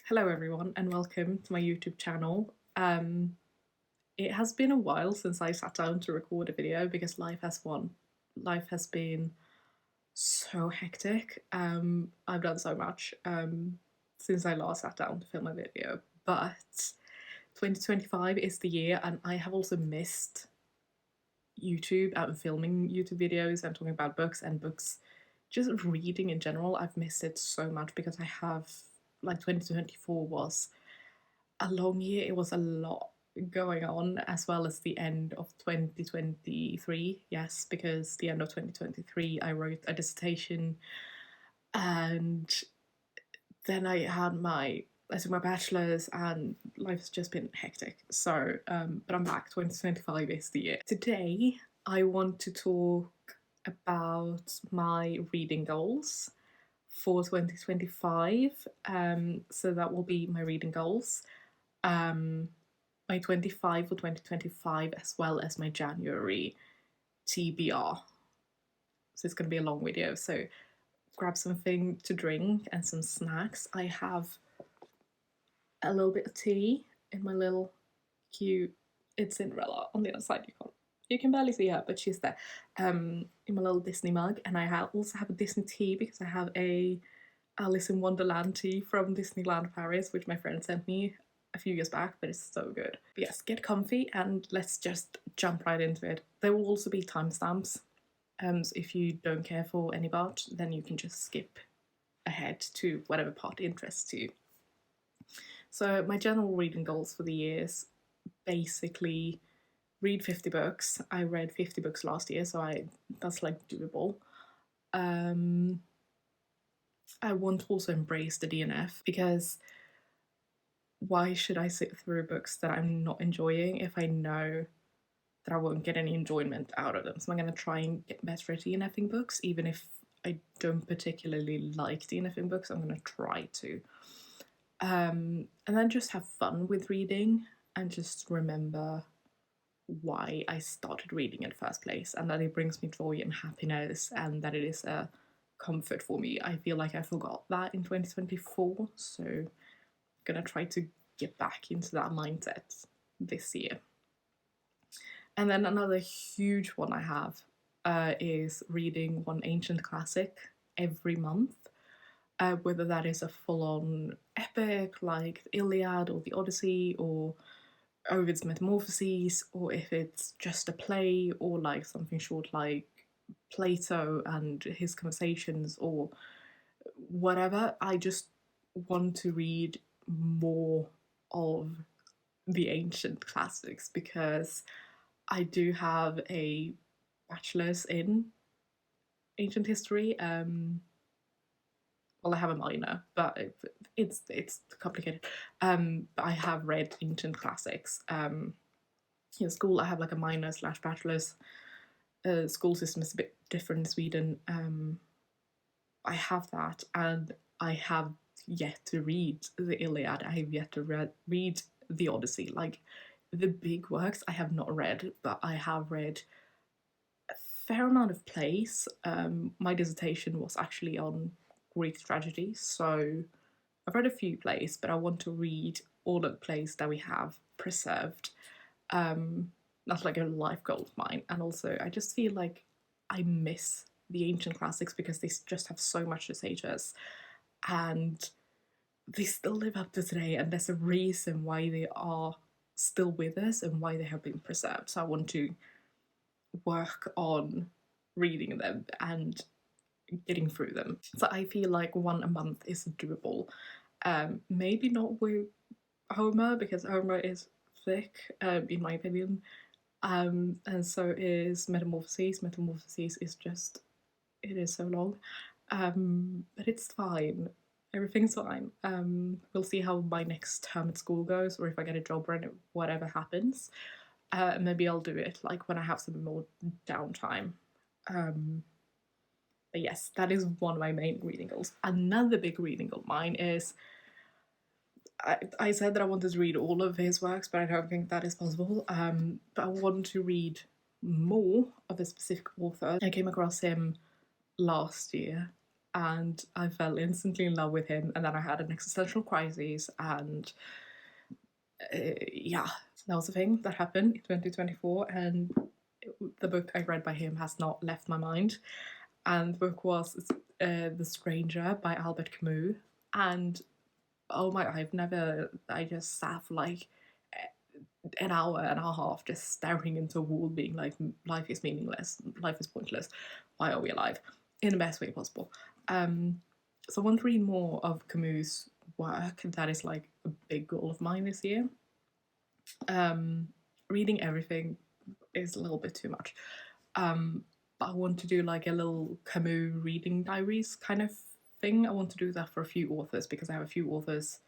Hello everyone and welcome to my YouTube channel. It has been a while since I sat down to record a video because life has been so hectic. I've done so much since I last sat down to film a video, but 2025 is the year and I have also missed YouTube and filming YouTube videos and talking about books and books, just reading in general. I've missed it so much because I have, like, 2024 was a long year. It was a lot going on, as well as the end of 2023. Yes, because the end of 2023 I wrote a dissertation, and then I took my bachelor's, and life's just been hectic. So but I'm back. 2025 is the year. Today I want to talk about my reading goals for 2025. So that will be my reading goals, my 25 for 2025, as well as my January TBR. So it's going to be a long video, so grab something to drink and some snacks. I have a little bit of tea in my little cute, it's Cinderella on the other side, you can barely see her, but she's there, in my little Disney mug. And I also have a Disney tea because I have a Alice in Wonderland tea from Disneyland Paris, which my friend sent me a few years back, but it's so good. But yes, get comfy and let's just jump right into it. There will also be timestamps, so if you don't care for any part, then you can just skip ahead to whatever part interests you. So my general reading goals for the year is basically read 50 books. I read 50 books last year, so that's like doable. I want to also embrace the DNF, because why should I sit through books that I'm not enjoying if I know that I won't get any enjoyment out of them? So I'm going to try and get better at DNFing books, even if I don't particularly like DNFing books. I'm going to try to. And then just have fun with reading and just remember why I started reading in the first place, and that it brings me joy and happiness, and that it is a comfort for me. I feel like I forgot that in 2024, so I'm gonna try to get back into that mindset this year. And then another huge one I have is reading one ancient classic every month, whether that is a full-on epic like the Iliad or the Odyssey, or Ovid's Metamorphoses, or if it's just a play, or like something short like Plato and his Conversations, or whatever. I just want to read more of the ancient classics because I do have a bachelor's in ancient history. Well, I have a minor, but it's complicated. But I have read ancient classics. In school, I have like a minor / bachelor's. School system is a bit different in Sweden. I have that, and I have yet to read the Iliad. I have yet to read the Odyssey. Like, the big works I have not read, but I have read a fair amount of plays. My dissertation was actually on Greek tragedy, so I've read a few plays, but I want to read all of the plays that we have preserved. That's like a life goal of mine. And also, I just feel like I miss the ancient classics because they just have so much to say to us, and they still live up to today, and there's a reason why they are still with us and why they have been preserved. So I want to work on reading them and getting through them. So I feel like one a month is doable. Maybe not with Homer, because Homer is thick, in my opinion. And so is Metamorphoses. Metamorphoses is just, it is so long. But it's fine. Everything's fine. We'll see how my next term at school goes, or if I get a job or whatever happens. Maybe I'll do it like when I have some more downtime. But yes, that is one of my main reading goals. Another big reading goal of mine is, I said that I wanted to read all of his works, but I don't think that is possible. But I want to read more of a specific author. I came across him last year, and I fell instantly in love with him, and then I had an existential crisis, and yeah, that was a thing that happened in 2024, and the book I read by him has not left my mind. And the book was The Stranger by Albert Camus. And oh my, I just sat for like an hour and a half just staring into a wall, being like, life is meaningless, life is pointless, why are we alive? In the best way possible. So I want to read more of Camus' work. That is like a big goal of mine this year. Reading everything is a little bit too much. But I want to do like a little Camus reading diaries kind of thing. I want to do that for a few authors because I have a few authors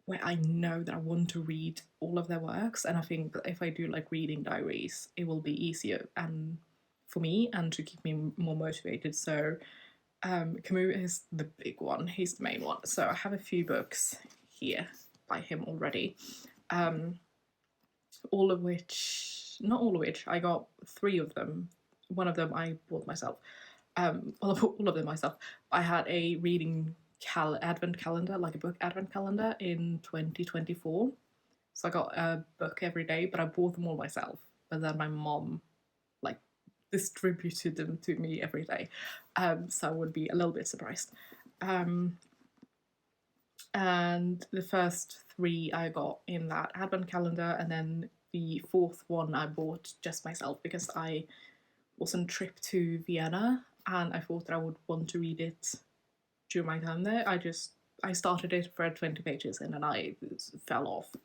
where I know that I want to read all of their works, and I think if I do like reading diaries, it will be easier and for me and to keep me more motivated. So Camus is the big one, he's the main one. So I have a few books here by him already. All of which, not all of which, I got 3 of them. One of them I bought myself. Well, I bought all of them myself. I had a reading advent calendar, like a book advent calendar in 2024. So I got a book every day, but I bought them all myself. But then my mom like distributed them to me every day. So I would be a little bit surprised. And the first 3 I got in that advent calendar, and then the 4th one I bought just myself because I was on a trip to Vienna and I thought that I would want to read it during my time there. I started it, read 20 pages, and then I fell off.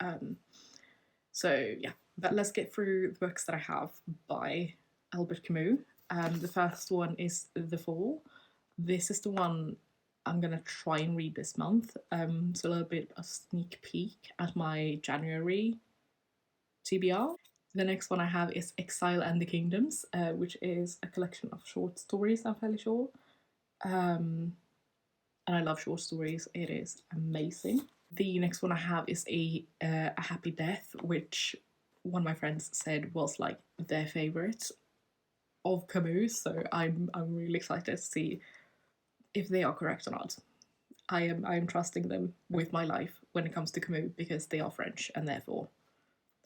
So yeah, but let's get through the books that I have by Albert Camus. The first one is The Fall. This is the one I'm gonna try and read this month. So a little bit of sneak peek at my January TBR. The next one I have is Exile and the Kingdoms, which is a collection of short stories, I'm fairly sure. And I love short stories, it is amazing. The next one I have is a Happy Death, which one of my friends said was like their favourite of Camus, so I'm really excited to see if they are correct or not. I am trusting them with my life when it comes to Camus because they are French, and therefore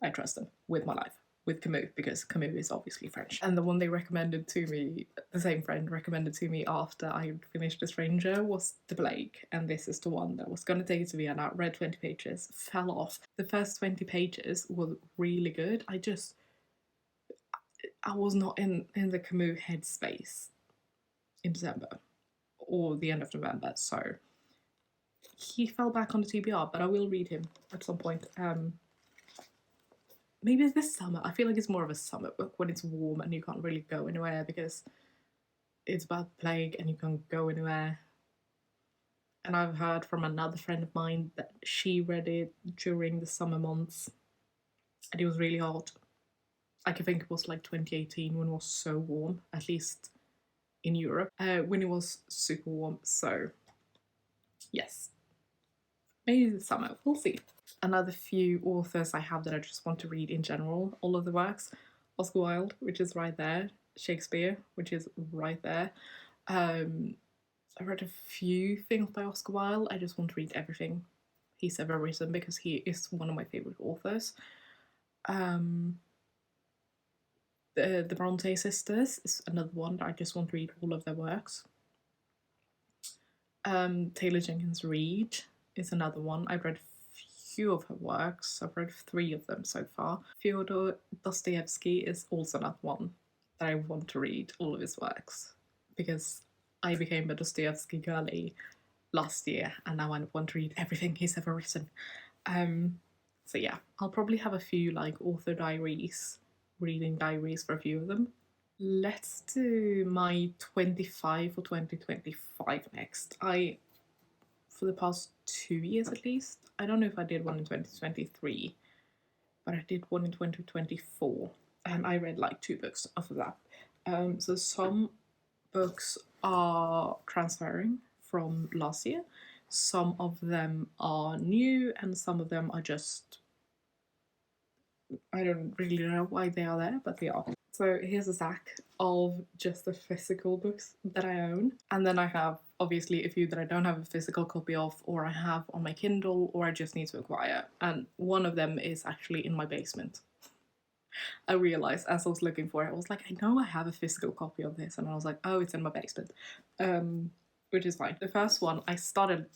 I trust them with my life with Camus because Camus is obviously French. And the one they recommended to me, the same friend recommended to me after I finished The Stranger, was The Plague, and this is the one that was going to take it to Vienna. Read 20 pages, fell off. The first 20 pages were really good. I was not in the Camus headspace in December or the end of November, so he fell back on the TBR, but I will read him at some point. Maybe this summer. I feel like it's more of a summer book when it's warm and you can't really go anywhere because it's about the plague and you can't go anywhere. And I've heard from another friend of mine that she read it during the summer months and it was really hot. I can think it was like 2018 when it was so warm, at least in Europe, when it was super warm. So yes, maybe this summer, we'll see. Another few authors I have that I just want to read in general, all of the works. Oscar Wilde, which is right there. Shakespeare, which is right there. I read a few things by Oscar Wilde. I just want to read everything he's ever written because he is one of my favourite authors. The Bronte sisters is another one that I just want to read all of their works. Taylor Jenkins Reid is another one. I've read few of her works. I've read 3 of them so far. Fyodor Dostoevsky is also another one that I want to read all of his works because I became a Dostoevsky girly last year and now I want to read everything he's ever written. So yeah, I'll probably have a few like author diaries, reading diaries for a few of them. Let's do my 25 for 2025 next. For the past 2 years at least, I don't know if I did one in 2023, but I did one in 2024, and I read like 2 books after that. So some books are transferring from last year, some of them are new, and some of them are just, I don't really know why they are there, but they are. So here's a stack of just the physical books that I own. And then I have obviously a few that I don't have a physical copy of, or I have on my Kindle, or I just need to acquire. And one of them is actually in my basement. I realized as I was looking for it, I was like, I know I have a physical copy of this. And I was like, oh, it's in my basement, which is fine. The first one I started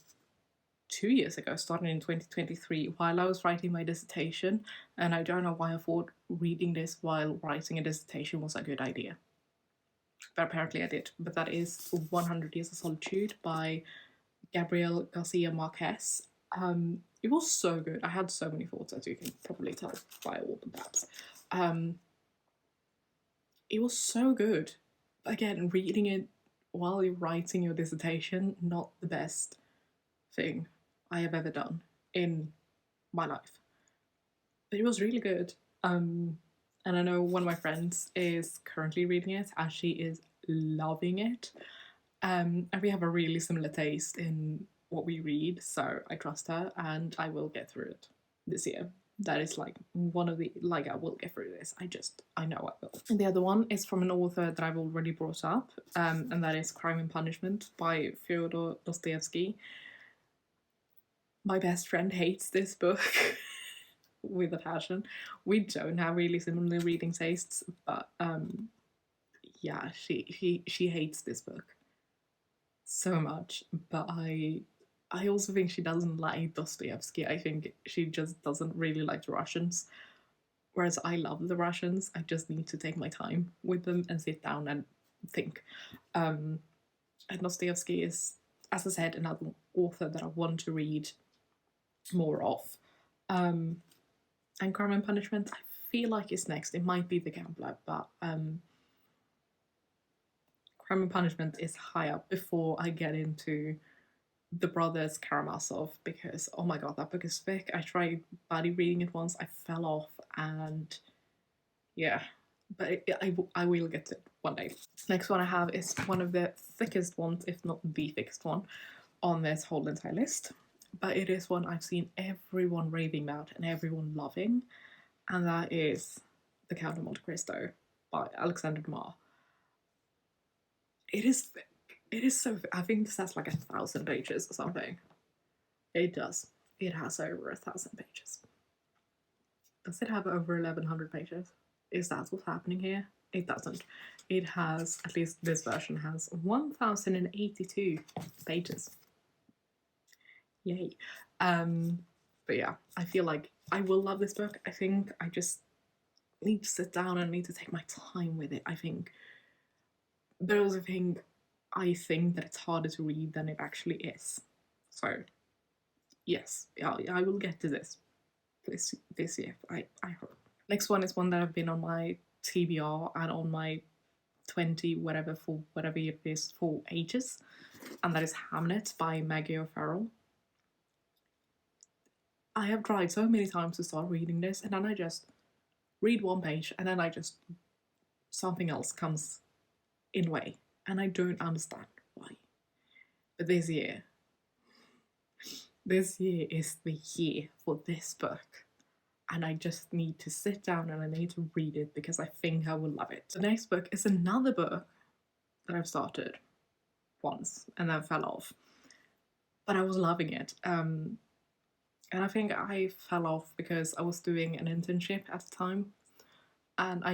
2 years ago, started in 2023, while I was writing my dissertation, and I don't know why I thought reading this while writing a dissertation was a good idea. But apparently I did. But that is 100 Years of Solitude by Gabriel Garcia Marquez. It was so good. I had so many thoughts, as you can probably tell by all the tabs. It was so good. Again, reading it while you're writing your dissertation, not the best thing I have ever done in my life. But it was really good. And I know one of my friends is currently reading it and she is loving it. And we have a really similar taste in what we read, so I trust her and I will get through it this year. That is like one of the, like, I will get through this. I know I will. And the other one is from an author that I've already brought up, and that is Crime and Punishment by Fyodor Dostoevsky. My best friend hates this book with a passion. We don't have really similar reading tastes, but yeah, she hates this book so much. But I also think she doesn't like Dostoevsky. I think she just doesn't really like the Russians. Whereas I love the Russians. I just need to take my time with them and sit down and think. And Dostoevsky is, as I said, another author that I want to read more of. And Crime and Punishment, I feel like is next. It might be The Gambler, but Crime and Punishment is high up before I get into The Brothers Karamazov, because oh my god, that book is thick. I tried buddy reading it once, I fell off, and yeah, but I will get to it one day. Next one I have is one of the thickest ones, if not the thickest one, on this whole entire list. But it is one I've seen everyone raving about and everyone loving, and that is The Count of Monte Cristo by Alexander Dumas. It is thick. It is so thick. I think this has like 1,000 pages or something. It does. It has over 1,000 pages. Does it have over 1,100 pages? Is that what's happening here? It doesn't. It has, at least this version has 1,082 pages. Yay. But yeah, I feel like I will love this book. I think I just need to sit down and need to take my time with it, I think. But I also think that it's harder to read than it actually is. So yes, yeah, I will get to this year. I hope. Next one is one that I've been on my TBR and on my 20 whatever for whatever it is for ages, and that is Hamnet by Maggie O'Farrell. I have tried so many times to start reading this, and then I just read one page, and then something else comes in way, and I don't understand why. But this year is the year for this book, and I just need to sit down and I need to read it because I think I will love it. The next book is another book that I've started once and then fell off, but I was loving it. And I think I fell off because I was doing an internship at the time, and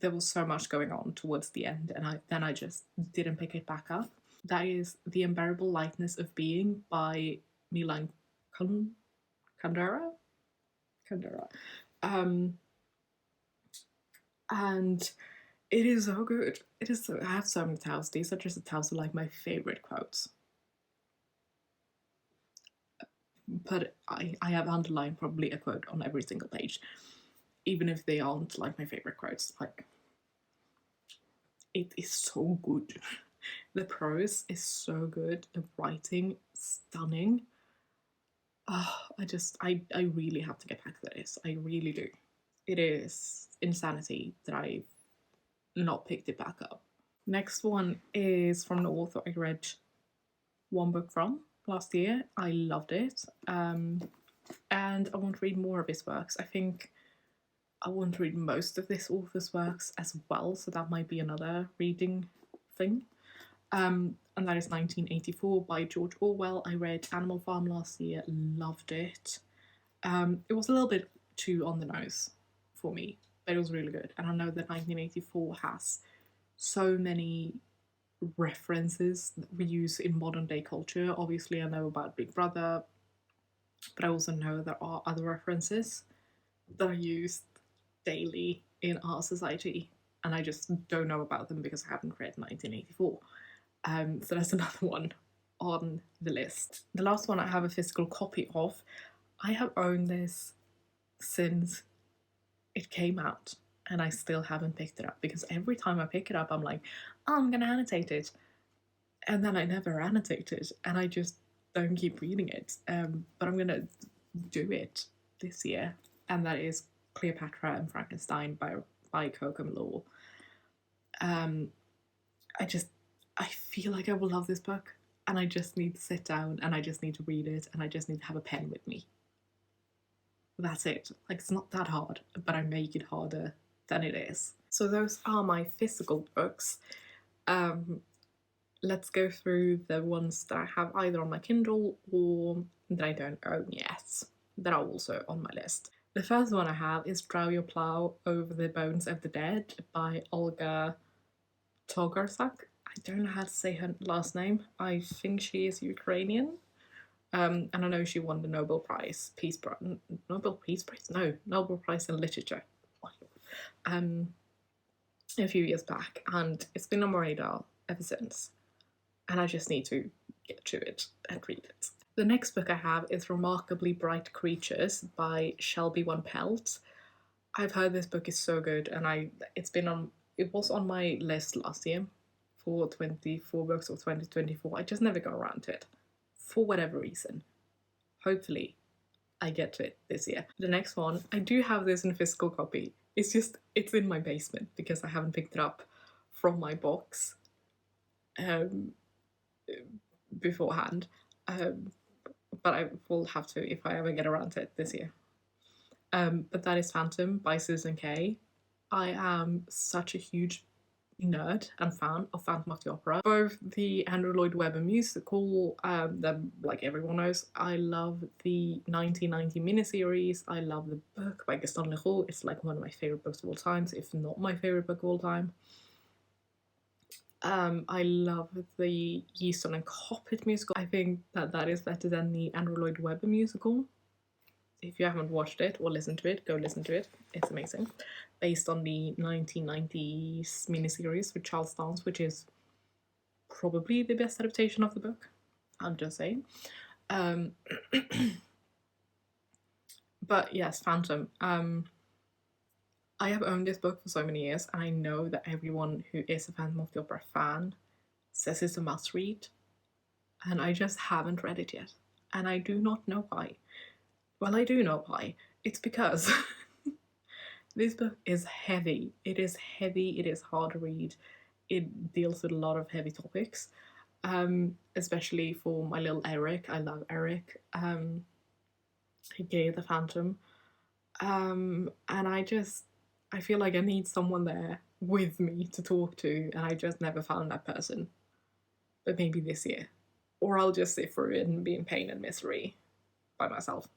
there was so much going on towards the end, and I just didn't pick it back up. That is The Unbearable Lightness of Being by Milan Kundera. And it is so good. I have so many tabs. These are just the tabs of like my favorite quotes. But I have underlined probably a quote on every single page, even if they aren't like my favorite quotes. Like, it is so good. The prose is so good. The writing, stunning. Oh, I really have to get back to this. I really do. It is insanity that I've not picked it back up. Next one is from an author I read one book from last year. I loved it. And I want to read more of his works. I think I want to read most of this author's works as well, so that might be another reading thing. And that is 1984 by George Orwell. I read Animal Farm last year, loved it. It was a little bit too on the nose for me, but it was really good. And I know that 1984 has so many references that we use in modern day culture. Obviously, I know about Big Brother, but I also know there are other references that are used daily in our society, and I just don't know about them because I haven't read 1984. So that's another one on the list. The last one I have a physical copy of. I have owned this since it came out, and I still haven't picked it up because every time I pick it up, I'm like, oh, I'm gonna annotate it, and then I never annotate it, and I just don't keep reading it. But I'm gonna do it this year, and that is Cleopatra and Frankenstein by Kokum Law. I feel like I will love this book, and I just need to sit down and I just need to read it, and I just need to have a pen with me. That's it. Like, it's not that hard, but I make it harder than it is. So those are my physical books. Let's go through the ones that I have either on my Kindle or that I don't own yet, that are also on my list. The first one I have is Draw Your Plow Over the Bones of the Dead by Olga Tokarczuk. I don't know how to say her last name. I think she is Ukrainian. And I know she won the Nobel Prize, Nobel Peace Prize? No, Nobel Prize in Literature. A few years back, and it's been on my radar ever since. And I just need to get to it and read it. The next book I have is Remarkably Bright Creatures by Shelby One Pelt. I've heard this book is so good, and it was on my list last year for 24 books of 2024. I just never got around to it for whatever reason. Hopefully I get to it this year. The next one, I do have this in physical copy. It's in my basement because I haven't picked it up from my box beforehand. But I will have to if I ever get around to it this year. But that is Phantom by Susan Kay. I am such a huge nerd and fan of Phantom of the Opera. Both the Andrew Lloyd Webber musical, that like everyone knows. I love the 1990 miniseries. I love the book by Gaston Leroux. It's like one of my favourite books of all time, if not my favourite book of all time. I love the Easton and Coppet musical. I think that is better than the Andrew Lloyd Webber musical. If you haven't watched it or listened to it, go listen to it. It's amazing. Based on the 1990s miniseries with Charles Dance, which is probably the best adaptation of the book. I'm just saying. But yes, Phantom. I have owned this book for so many years, and I know that everyone who is a Phantom of the Opera fan says it's a must read, and I just haven't read it yet, and I do not know why. Well, I do know why. It's because this book is heavy. It is heavy, it is hard to read, it deals with a lot of heavy topics, especially for my little Eric. I love Eric, aka the Phantom, and I feel like I need someone there with me to talk to, and I just never found that person. But maybe this year. Or I'll just sit through it and be in pain and misery by myself.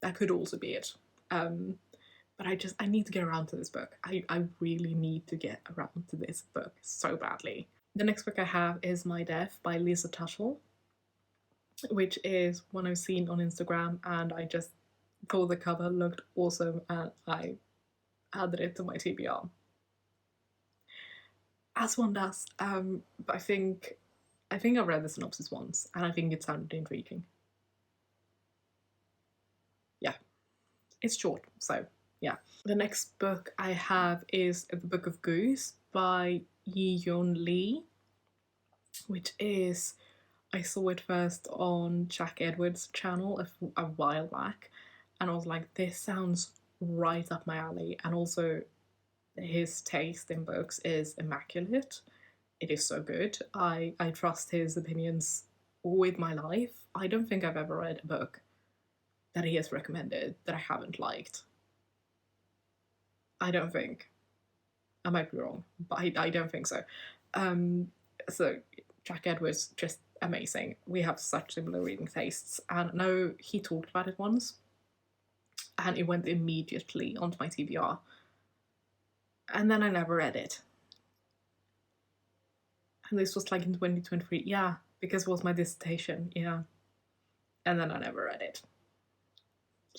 That could also be it. But I need to get around to this book. I really need to get around to this book so badly. The next book I have is My Death by Lisa Tuttle, which is one I've seen on Instagram, and I just thought the cover looked awesome, and I added it to my TBR. As one does. But I think I've read the synopsis once, and I think it sounded intriguing. Yeah, it's short, so yeah. The next book I have is The Book of Goose by Yi-Yeon Lee, which is, I saw it first on Jack Edwards' channel a while back, and I was like, this sounds right up my alley, and also his taste in books is immaculate. It is so good. I trust his opinions with my life. I don't think I've ever read a book that he has recommended that I haven't liked. I don't think. I might be wrong, but I don't think so. So Jack Edwards, just amazing. We have such similar reading tastes, and I know he talked about it once, and it went immediately onto my TBR, and then I never read it. And this was like in 2023, yeah, because it was my dissertation, yeah. And then I never read it.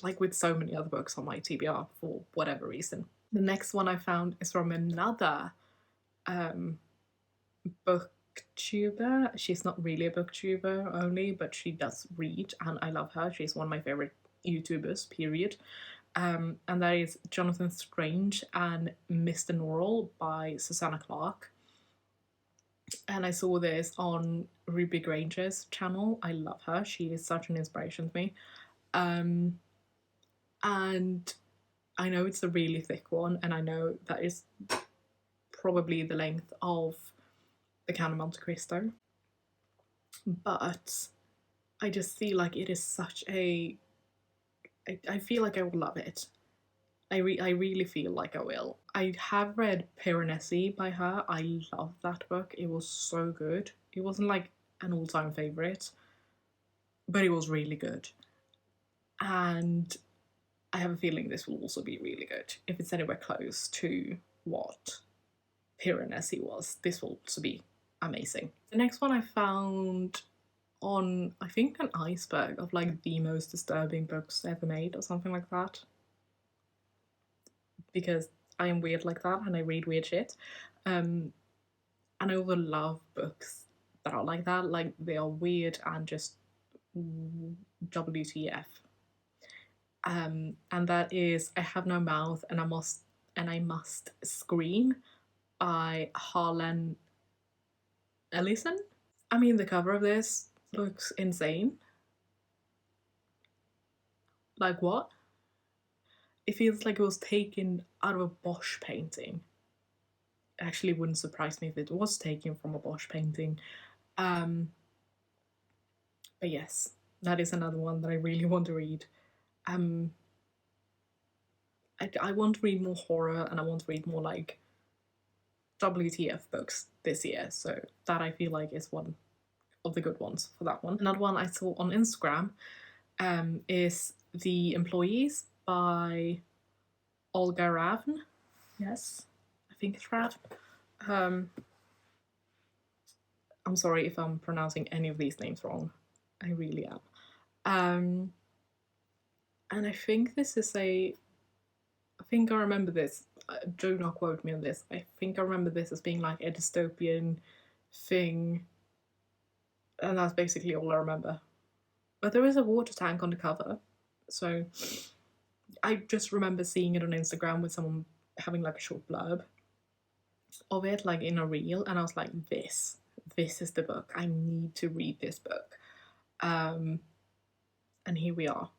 Like with so many other books on my TBR for whatever reason. The next one I found is from another booktuber. She's not really a booktuber only, but she does read, and I love her. She's one of my favorite YouTubers, period. And that is Jonathan Strange and Mr. Norrell by Susanna Clarke. And I saw this on Ruby Granger's channel. I love her. She is such an inspiration to me. And I know it's a really thick one, and I know that is probably the length of The Count of Monte Cristo. But I just feel like it is such a... I feel like I will love it. I really feel like I will. I have read Piranesi by her. I love that book. It was so good. It wasn't like an all-time favourite, but it was really good. And I have a feeling this will also be really good. If it's anywhere close to what Piranesi was, this will also be amazing. The next one I found on, I think, an iceberg of like the most disturbing books ever made or something like that. Because I am weird like that and I read weird shit. And I over love books that are like that. Like, they are weird and just WTF. And that is I Have No Mouth and I Must Scream by Harlan Ellison. I mean, the cover of this looks insane. Like, what? It feels like it was taken out of a Bosch painting. It actually wouldn't surprise me if it was taken from a Bosch painting. But yes, that is another one that I really want to read. I want to read more horror, and I want to read more like WTF books this year, so that I feel like is one of the good ones for that one. Another one I saw on Instagram is The Employees by Olga Ravn. Yes, I think it's Ravn. I'm sorry if I'm pronouncing any of these names wrong. I really am. And I think this is I think I remember this. Do not quote me on this. I think I remember this as being like a dystopian thing. And that's basically all I remember. But there is a water tank on the cover. So I just remember seeing it on Instagram with someone having like a short blurb of it, like in a reel. And I was like, this is the book. I need to read this book. And here we are.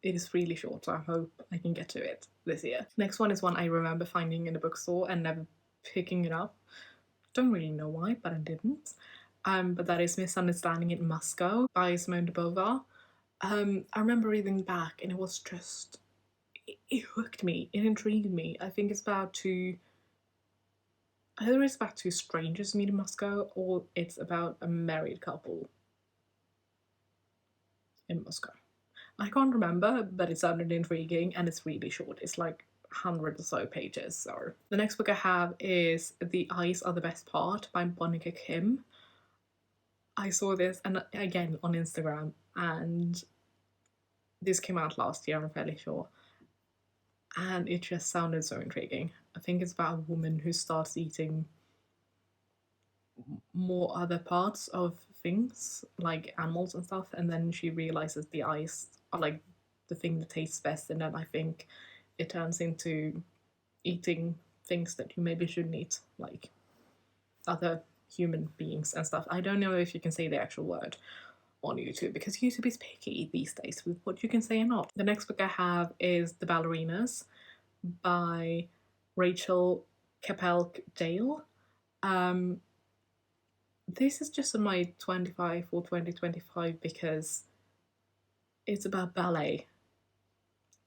It is really short, so I hope I can get to it this year. Next one is one I remember finding in a bookstore and never picking it up. Don't really know why, but I didn't. But that is Misunderstanding in Moscow by Simone de Beauvoir. I remember reading back and it was just... It hooked me. It intrigued me. I think it's about either it's about two strangers meet in Moscow, or it's about a married couple in Moscow. I can't remember, but it sounded intriguing and it's really short. It's like 100 or so pages. So the next book I have is The Eyes Are the Best Part by Monica Kim. I saw this, and again on Instagram, and this came out last year, I'm fairly sure. And it just sounded so intriguing. I think it's about a woman who starts eating more other parts of things, like animals and stuff, and then she realizes the eyes are like the thing that tastes best, and then I think it turns into eating things that you maybe shouldn't eat, like other human beings and stuff. I don't know if you can say the actual word on YouTube, because YouTube is picky these days with what you can say and not. The next book I have is The Ballerinas by Rachel Kapelk Dale. This is just on my 25 or 2025 because it's about ballet.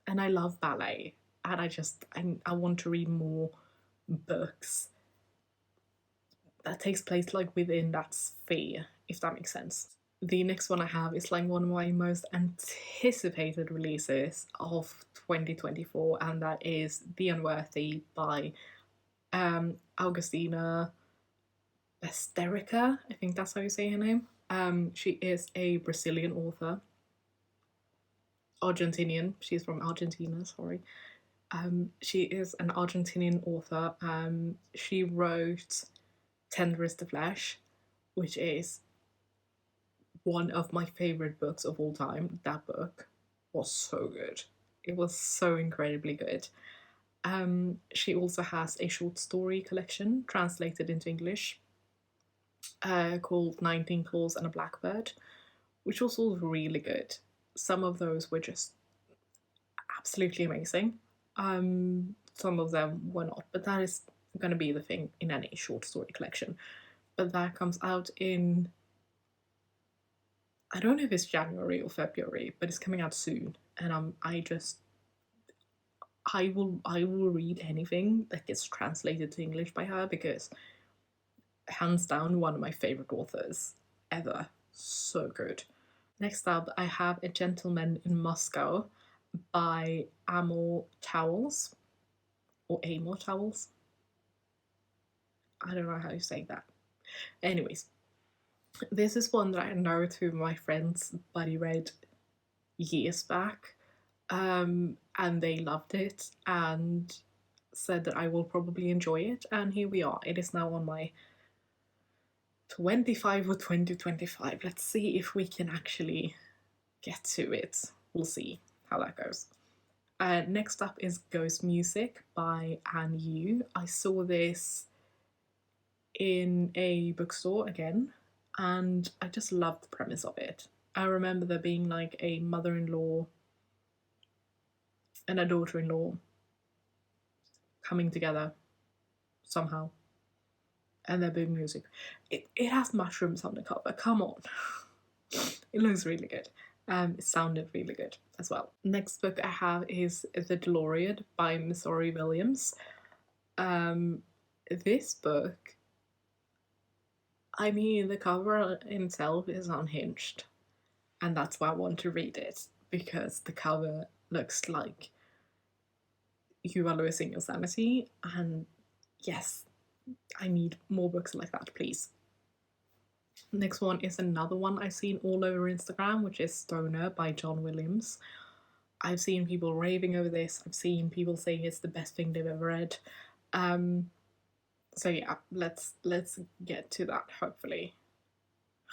And I love ballet. and I want to read more books that takes place like within that sphere, if that makes sense. The next one I have is like one of my most anticipated releases of 2024, and that is The Unworthy by Augustina Besterica. I think that's how you say her name. She is a Brazilian author. Argentinian. She's from Argentina, sorry. She is an Argentinian author. She wrote Tender is the Flesh, which is one of my favorite books of all time. That book was so good. It was so incredibly good. She also has a short story collection translated into English called 19 Claws and a Blackbird, which was all really good. Some of those were just absolutely amazing. Some of them were not, but that is going to be the thing in any short story collection. But that comes out in, I don't know if it's January or February, but it's coming out soon, and I will read anything that gets translated to English by her, because hands down one of my favorite authors ever. So good. Next up, I have A Gentleman in Moscow by Amor Towles, or Amor Towles. I don't know how you say that. Anyways, this is one that I know two of my friends buddy read years back, and they loved it and said that I will probably enjoy it, and here we are. It is now on my 25 or 2025. Let's see if we can actually get to it. We'll see how that goes. Next up is Ghost Music by Anne Yu. I saw this in a bookstore again, and I just loved the premise of it. I remember there being like a mother-in-law and a daughter-in-law coming together somehow, and there being music. It has mushrooms on the cover, come on. It looks really good. It sounded really good as well. Next book I have is The DeLorean by Missouri Williams. This book, I mean, the cover in itself is unhinged, and that's why I want to read it, because the cover looks like you are losing your sanity, and yes, I need more books like that, please. Next one is another one I've seen all over Instagram, which is Stoner by John Williams. I've seen people raving over this. I've seen people saying it's the best thing they've ever read. So yeah, let's get to that, hopefully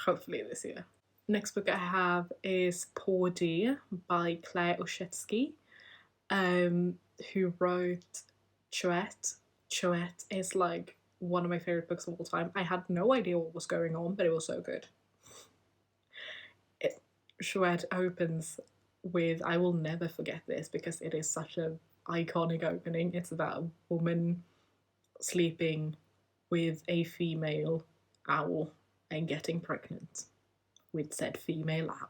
this year. Next book I have is Poor Dear by Claire Oshetsky, who wrote Chouette. Chouette is like one of my favorite books of all time. I had no idea what was going on, but it was so good. Chouette opens with, I will never forget this because it is such an iconic opening. It's about a woman sleeping with a female owl and getting pregnant with said female owl.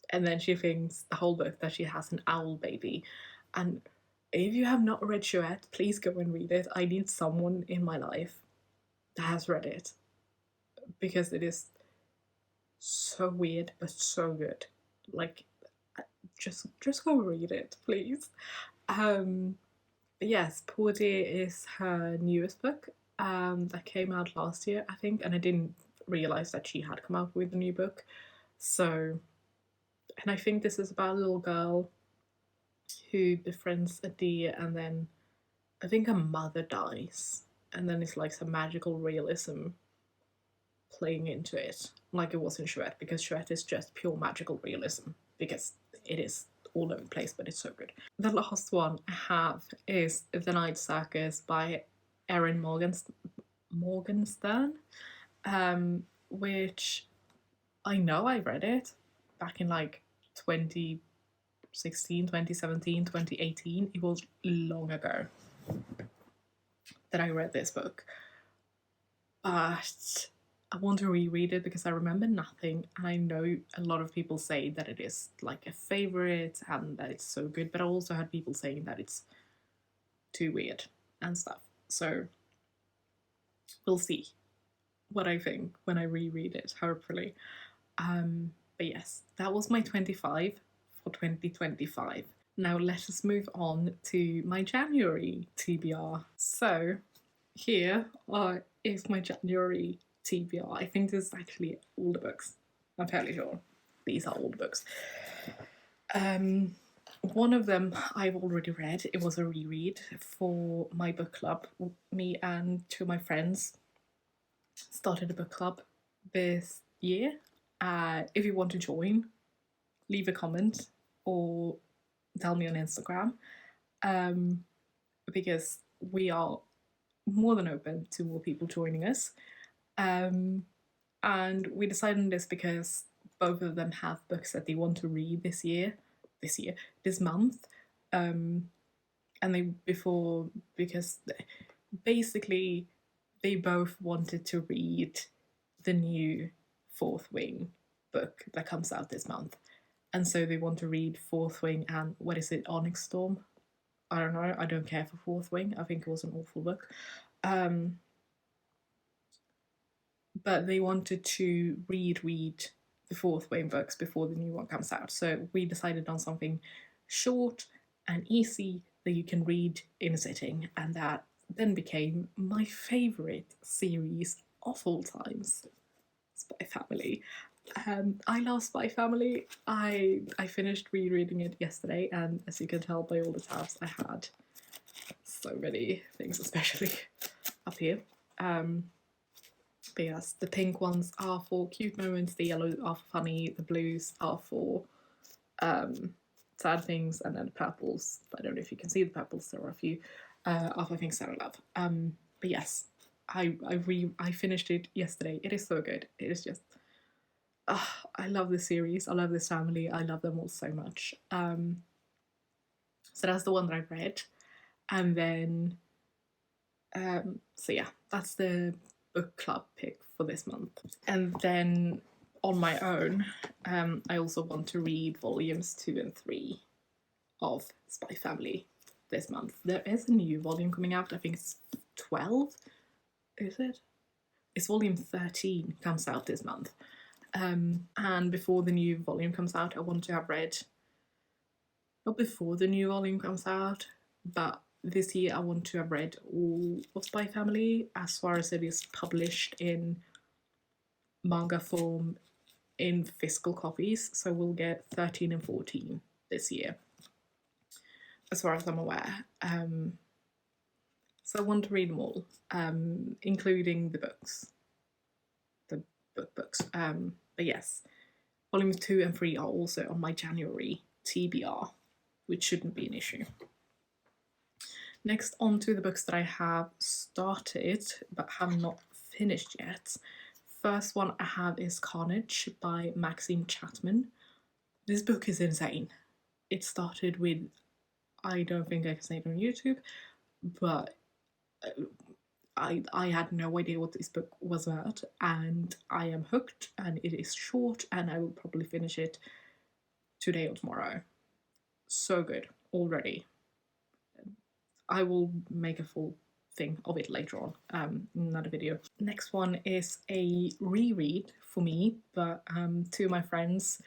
And then she thinks the whole book that she has an owl baby. And if you have not read Chouette, please go and read it. I need someone in my life that has read it, because it is so weird but so good. Like, just go read it, please. But yes, Poor Dear is her newest book that came out last year, I think, and I didn't realise that she had come out with a new book. So, and I think this is about a little girl who befriends a deer, and then I think her mother dies, and then it's like some magical realism playing into it, like it was in Chouette, because Chouette is just pure magical realism, because it is all over the place, but it's so good. The last one I have is The Night Circus by Erin Morgenstern, which I know I read it back in like 2016, 2017, 2018. It was long ago that I read this book. But I want to reread it because I remember nothing, and I know a lot of people say that it is like a favorite and that it's so good, but I also had people saying that it's too weird and stuff. So we'll see what I think when I reread it, hopefully. But yes, that was my 25 for 2025. Now let us move on to my January TBR. So here is my January TBR. I think this is actually all the books. I'm fairly sure these are all the books. One of them I've already read. It was a reread for my book club. Me and two of my friends started a book club this year. If you want to join, leave a comment or tell me on Instagram, because we are more than open to more people joining us. And we decided on this because both of them have books that they want to read this month. And because basically they both wanted to read the new Fourth Wing book that comes out this month. And so they want to read Fourth Wing and what is it, Onyx Storm? I don't know. I don't care for Fourth Wing. I think it was an awful book. But they wanted to read the Fourth Wing books before the new one comes out. So we decided on something short and easy that you can read in a sitting, and that then became my favourite series of all times, Spy Family. I love Spy Family. I finished rereading it yesterday, and as you can tell by all the tabs, I had so many things, especially up here. But yes, the pink ones are for cute moments, the yellows are for funny, the blues are for sad things, and then the purples, I don't know if you can see the purples, there are a few, are for things that I love. But yes, I finished it yesterday. It is so good. It is just, I love this series, I love this family, I love them all so much. So that's the one that I read. And then, so yeah, that's the book club pick for this month. And then on my own, I also want to read volumes 2 and 3 of Spy Family this month. There is a new volume coming out, I think it's 12, is it? It's volume 13 comes out this month. And before the new volume comes out, I want to have read, not before the new volume comes out, but this year I want to have read all of Spy Family as far as it is published in manga form in physical copies. So we'll get 13 and 14 this year, as far as I'm aware. So I want to read them all, including the books, the books. But yes, volumes 2 and 3 are also on my January TBR, which shouldn't be an issue. Next, on to the books that I have started but have not finished yet. First one I have is Carnage by Maxine Chapman. This book is insane. It started with, I don't think I can say it on YouTube, but I had no idea what this book was about, and I am hooked, and it is short, and I will probably finish it today or tomorrow. So good already. I will make a full thing of it later on, another video. Next one is a reread for me, but two of my friends,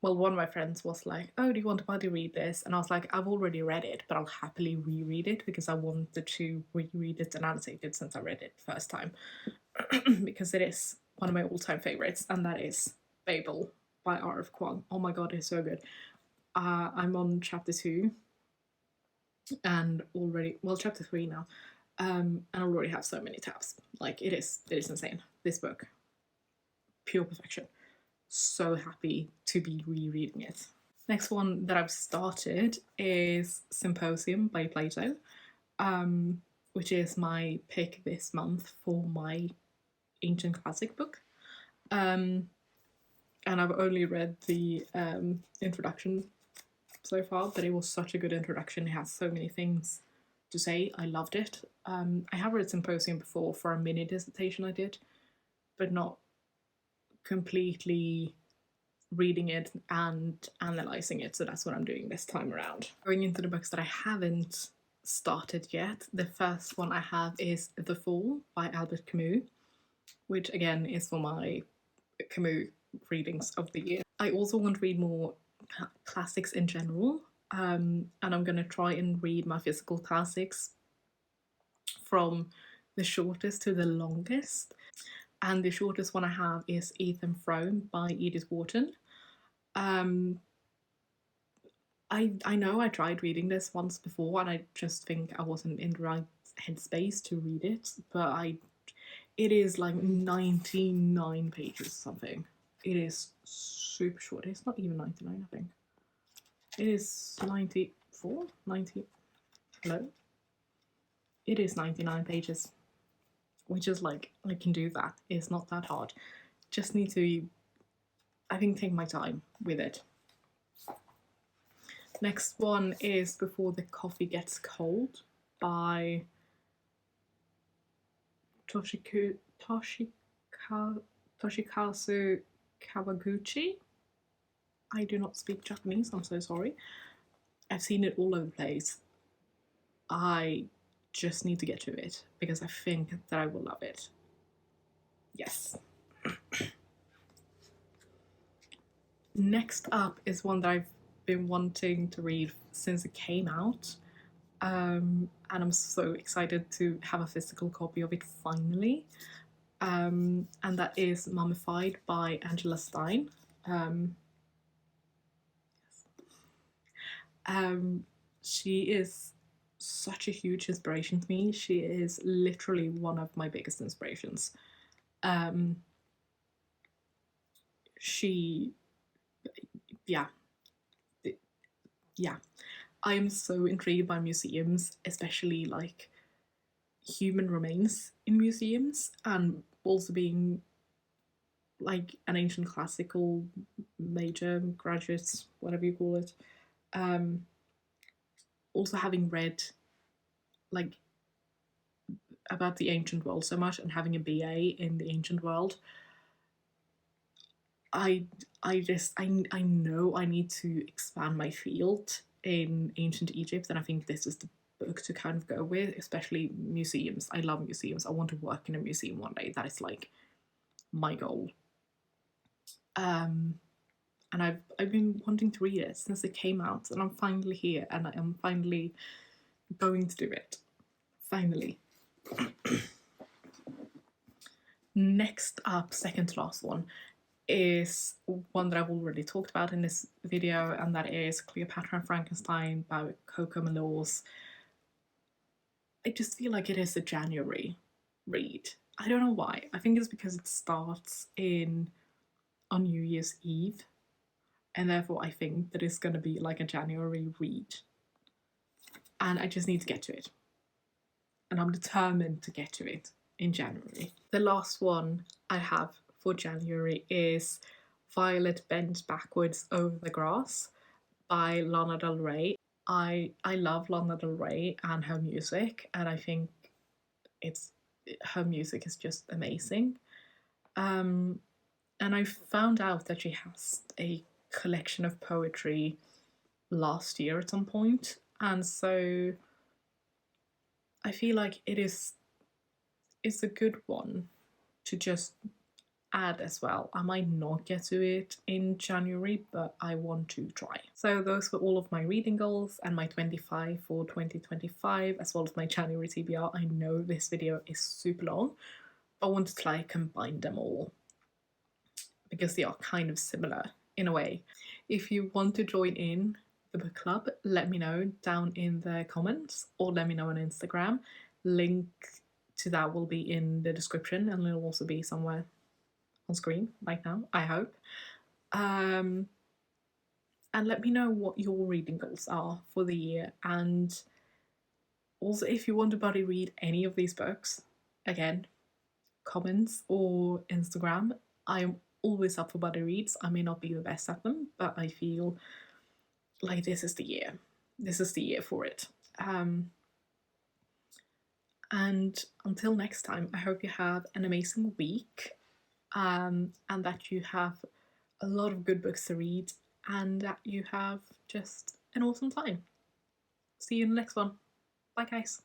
well, one of my friends was like, oh, do you want to buddy read this? And I was like, I've already read it, but I'll happily reread it because I wanted to reread it and annotate it since I read it first time. Because it is one of my all-time favorites, and that is Babel by R.F. Kuang. Oh my god, it's so good. I'm on chapter 2 and already, well, chapter 3 now, and I already have so many tabs. Like, it is insane. This book, pure perfection. So happy to be rereading it. Next one that I've started is Symposium by Plato, which is my pick this month for my ancient classic book. And I've only read the introduction so far, but it was such a good introduction. It has so many things to say I loved it. I have read Symposium before for a mini dissertation I did, but not completely reading it and analysing it, so that's what I'm doing this time around. Going into the books that I haven't started yet, the first one I have is The Fall by Albert Camus, which again is for my Camus readings of the year. I also want to read more classics in general, and I'm going to try and read my physical classics from the shortest to the longest. And the shortest one I have is Ethan Frome by Edith Wharton. I know I tried reading this once before, and I just think I wasn't in the right headspace to read it. But it is like 99 pages or something. It is super short. It's not even 99, I think. It is 94, 90. Hello. It is 99 pages, which is like, I can do that. It's not that hard. Just need to, I think, take my time with it. Next one is Before the Coffee Gets Cold by Toshikazu Kawaguchi. I do not speak Japanese, I'm so sorry. I've seen it all over the place. I just need to get to it because I think that I will love it. Yes. Next up is one that I've been wanting to read since it came out, and I'm so excited to have a physical copy of it finally, and that is Mummified by Angela Stein. She is such a huge inspiration to me. She is literally one of my biggest inspirations. Yeah, I am so intrigued by museums, especially like human remains in museums, and also being like an ancient classical major, graduates, whatever you call it. Also having read like about the ancient world so much and having a BA in the ancient world, I know I need to expand my field in ancient Egypt, and I think this is the book to kind of go with, especially museums. I love museums. I want to work in a museum one day. That is like my goal. And I've been wanting to read it since it came out, and I'm finally here, and I am finally going to do it. Finally. Next up, second to last one, is one that I've already talked about in this video, and that is Cleopatra and Frankenstein by Coco Malors. I just feel like it is a January read. I don't know why. I think it's because it starts on New Year's Eve, and therefore I think that it's going to be like a January read. And I just need to get to it. And I'm determined to get to it in January. The last one I have for January is Violet Bends Backwards Over the Grass by Lana Del Rey. I love Lana Del Rey and her music, and I think her music is just amazing. And I found out that she has a collection of poetry last year at some point, and so I feel like it's a good one to just add as well. I might not get to it in January, but I want to try. So those were all of my reading goals and my 25 for 2025, as well as my January TBR. I know this video is super long, but I wanted to like combine them all because they are kind of similar in a way. If you want to join in the book club, let me know down in the comments, or let me know on Instagram. Link to that will be in the description, and it'll also be somewhere on screen right now, I hope. And let me know what your reading goals are for the year, and also if you want to buddy read any of these books, again, comments or Instagram. I'm always up for buddy reads. I may not be the best at them, but I feel like this is the year. This is the year for it. And until next time, I hope you have an amazing week, and that you have a lot of good books to read, and that you have just an awesome time. See you in the next one. Bye, guys.